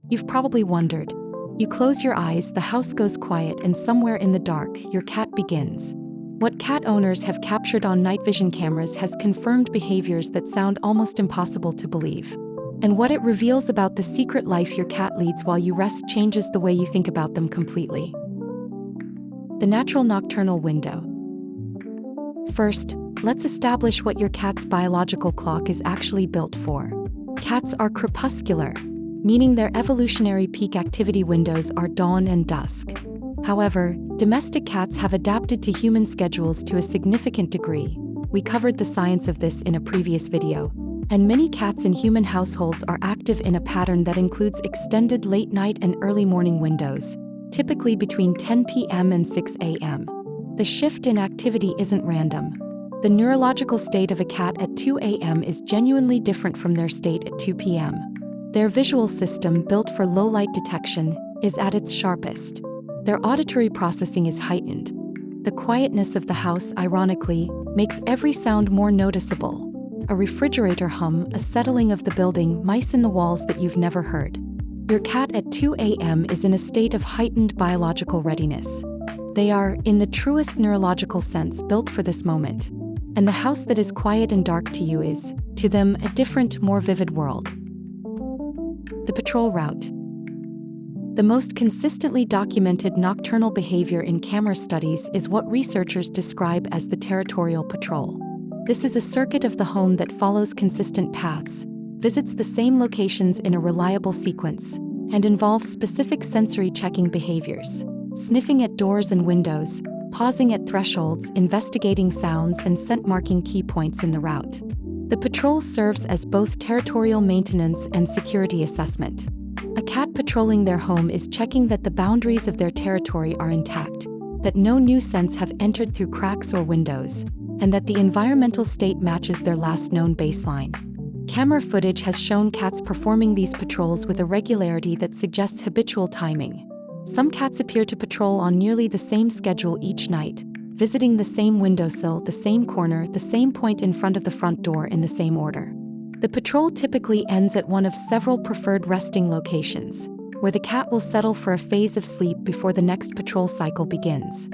You've probably wondered. You close your eyes, the house goes quiet, and somewhere in the dark, your cat begins. What cat owners have captured on night vision cameras has confirmed behaviors that sound almost impossible to believe. And what it reveals about the secret life your cat leads while you rest changes the way you think about them completely. The natural nocturnal window. First, let's establish what your cat's biological clock is actually built for. Cats are crepuscular, meaning their evolutionary peak activity windows are dawn and dusk. However, domestic cats have adapted to human schedules to a significant degree. We covered the science of this in a previous video. And many cats in human households are active in a pattern that includes extended late night and early morning windows, typically between 10 p.m. and 6 a.m. The shift in activity isn't random. The neurological state of a cat at 2 a.m. is genuinely different from their state at 2 p.m. Their visual system, built for low light detection, is at its sharpest. Their auditory processing is heightened. The quietness of the house, ironically, makes every sound more noticeable. A refrigerator hum, a settling of the building, mice in the walls that you've never heard. Your cat at 2 a.m. is in a state of heightened biological readiness. They are, in the truest neurological sense, built for this moment. And the house that is quiet and dark to you is, to them, a different, more vivid world. The patrol route. The most consistently documented nocturnal behavior in camera studies is what researchers describe as the territorial patrol. This is a circuit of the home that follows consistent paths, visits the same locations in a reliable sequence, and involves specific sensory checking behaviors, sniffing at doors and windows, pausing at thresholds, investigating sounds, and scent marking key points in the route. The patrol serves as both territorial maintenance and security assessment. A cat patrolling their home is checking that the boundaries of their territory are intact, that no new scents have entered through cracks or windows, and that the environmental state matches their last known baseline. Camera footage has shown cats performing these patrols with a regularity that suggests habitual timing. Some cats appear to patrol on nearly the same schedule each night, visiting the same windowsill, the same corner, the same point in front of the front door in the same order. The patrol typically ends at one of several preferred resting locations, where the cat will settle for a phase of sleep before the next patrol cycle begins.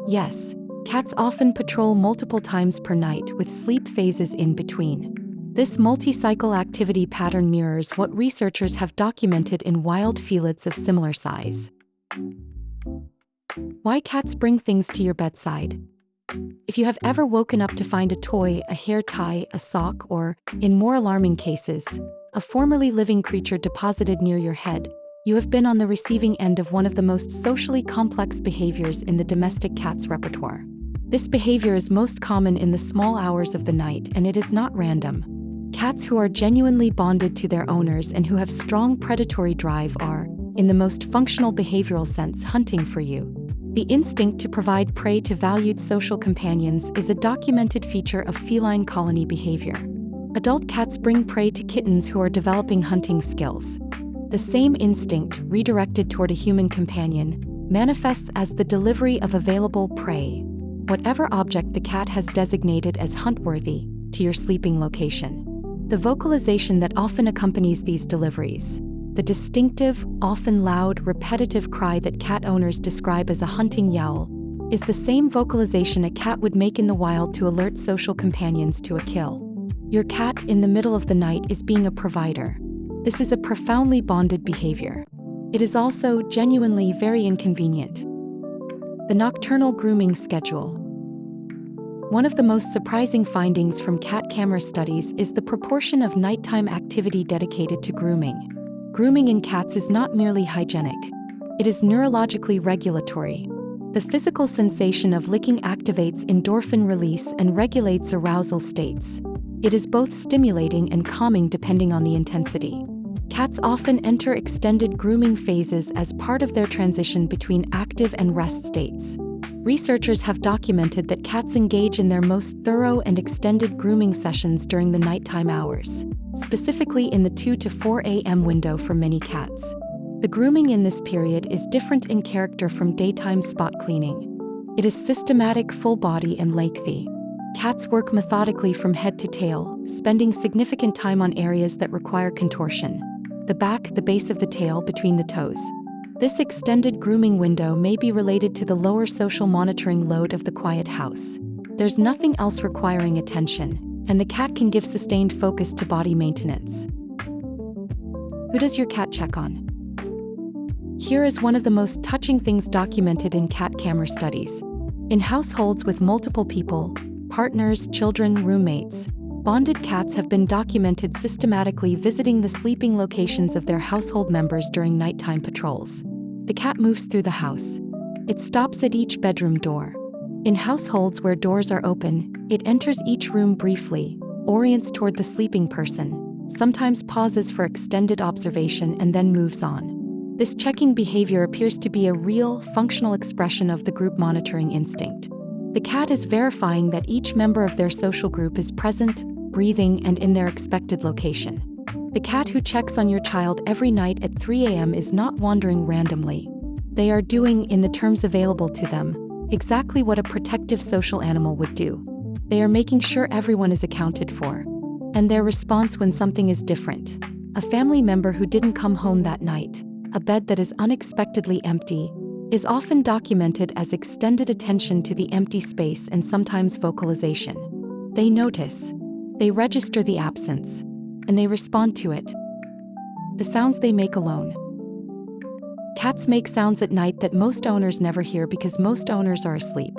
Yes, cats often patrol multiple times per night, with sleep phases in between. This multi-cycle activity pattern mirrors what researchers have documented in wild felids of similar size. Why cats bring things to your bedside. If you have ever woken up to find a toy, a hair tie, a sock, or, in more alarming cases, a formerly living creature deposited near your head, you have been on the receiving end of one of the most socially complex behaviors in the domestic cat's repertoire. This behavior is most common in the small hours of the night, and it is not random. Cats who are genuinely bonded to their owners and who have strong predatory drive are, in the most functional behavioral sense, hunting for you. The instinct to provide prey to valued social companions is a documented feature of feline colony behavior. Adult cats bring prey to kittens who are developing hunting skills. The same instinct, redirected toward a human companion, manifests as the delivery of available prey, whatever object the cat has designated as hunt-worthy, to your sleeping location. The vocalization that often accompanies these deliveries, the distinctive, often loud, repetitive cry that cat owners describe as a hunting yowl, is the same vocalization a cat would make in the wild to alert social companions to a kill. Your cat, in the middle of the night, is being a provider. This is a profoundly bonded behavior. It is also genuinely very inconvenient. The nocturnal grooming schedule. One of the most surprising findings from cat camera studies is the proportion of nighttime activity dedicated to grooming. Grooming in cats is not merely hygienic. It is neurologically regulatory. The physical sensation of licking activates endorphin release and regulates arousal states. It is both stimulating and calming depending on the intensity. Cats often enter extended grooming phases as part of their transition between active and rest states. Researchers have documented that cats engage in their most thorough and extended grooming sessions during the nighttime hours, specifically in the 2 to 4 a.m. window for many cats. The grooming in this period is different in character from daytime spot cleaning. It is systematic, full body, and lengthy. Cats work methodically from head to tail, spending significant time on areas that require contortion. the back, the base of the tail, between the toes. This extended grooming window may be related to the lower social monitoring load of the quiet house. There's nothing else requiring attention, and the cat can give sustained focus to body maintenance. Who does your cat check on? Here is one of the most touching things documented in cat camera studies. In households with multiple people, partners, children, roommates, bonded cats have been documented systematically visiting the sleeping locations of their household members during nighttime patrols. The cat moves through the house. It stops at each bedroom door. In households where doors are open, it enters each room briefly, orients toward the sleeping person, sometimes pauses for extended observation and then moves on. This checking behavior appears to be a real, functional expression of the group monitoring instinct. The cat is verifying that each member of their social group is present, breathing, and in their expected location. The cat who checks on your child every night at 3 a.m. is not wandering randomly. They are doing, in the terms available to them, exactly what a protective social animal would do. They are making sure everyone is accounted for. And their response when something is different. A family member who didn't come home that night, a bed that is unexpectedly empty, is often documented as extended attention to the empty space and sometimes vocalization. They notice, they register the absence, and they respond to it. The sounds they make alone. Cats make sounds at night that most owners never hear because most owners are asleep.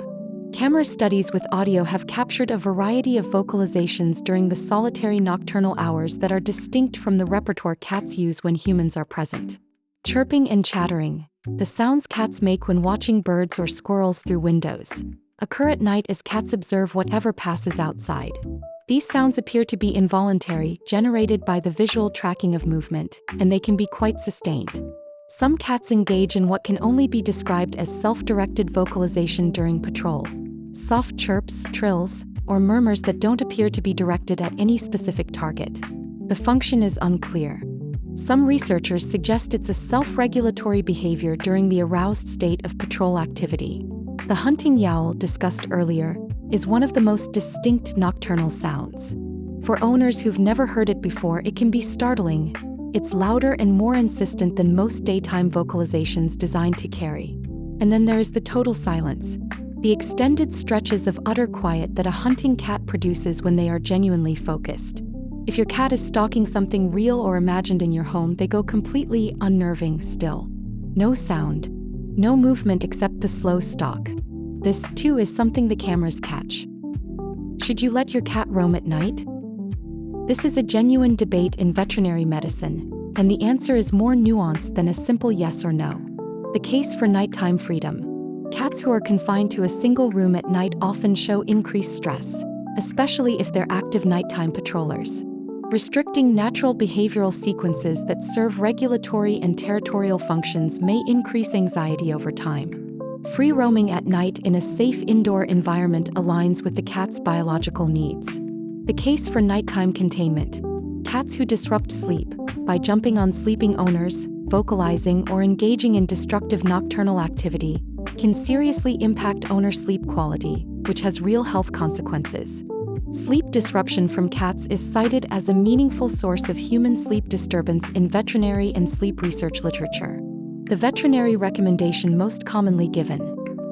Camera studies with audio have captured a variety of vocalizations during the solitary nocturnal hours that are distinct from the repertoire cats use when humans are present. Chirping and chattering, the sounds cats make when watching birds or squirrels through windows, occur at night as cats observe whatever passes outside. These sounds appear to be involuntary, generated by the visual tracking of movement, and they can be quite sustained. Some cats engage in what can only be described as self-directed vocalization during patrol. Soft chirps, trills, or murmurs that don't appear to be directed at any specific target. The function is unclear. Some researchers suggest it's a self-regulatory behavior during the aroused state of patrol activity. The hunting yowl, discussed earlier, is one of the most distinct nocturnal sounds. For owners who've never heard it before, it can be startling. It's louder and more insistent than most daytime vocalizations designed to carry. And then there is the total silence, the extended stretches of utter quiet that a hunting cat produces when they are genuinely focused. If your cat is stalking something real or imagined in your home, they go completely unnerving still. No sound, no movement except the slow stalk. This, too, is something the cameras catch. Should you let your cat roam at night? This is a genuine debate in veterinary medicine, and the answer is more nuanced than a simple yes or no. The case for nighttime freedom. Cats who are confined to a single room at night often show increased stress, especially if they're active nighttime patrollers. Restricting natural behavioral sequences that serve regulatory and territorial functions may increase anxiety over time. Free roaming at night in a safe indoor environment aligns with the cat's biological needs. The case for nighttime containment. Cats who disrupt sleep by jumping on sleeping owners, vocalizing, or engaging in destructive nocturnal activity can seriously impact owner sleep quality, which has real health consequences. Sleep disruption from cats is cited as a meaningful source of human sleep disturbance in veterinary and sleep research literature. The veterinary recommendation most commonly given,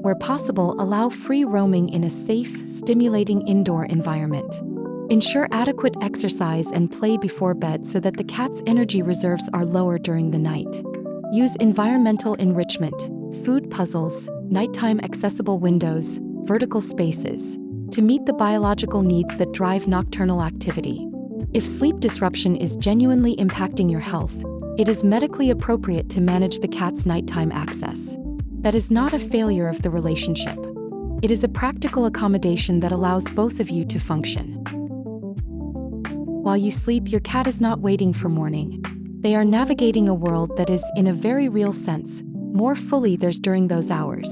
where possible, allow free roaming in a safe, stimulating indoor environment. Ensure adequate exercise and play before bed so that the cat's energy reserves are lower during the night. Use environmental enrichment, food puzzles, nighttime accessible windows, vertical spaces, to meet the biological needs that drive nocturnal activity. If sleep disruption is genuinely impacting your health, it is medically appropriate to manage the cat's nighttime access. That is not a failure of the relationship. It is a practical accommodation that allows both of you to function. While you sleep, your cat is not waiting for morning. They are navigating a world that is, in a very real sense, more fully theirs during those hours.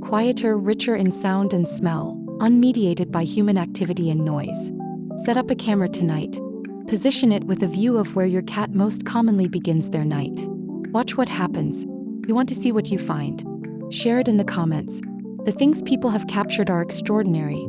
Quieter, richer in sound and smell, unmediated by human activity and noise. Set up a camera tonight. Position it with a view of where your cat most commonly begins their night. Watch what happens. You want to see what you find. Share it in the comments. The things people have captured are extraordinary,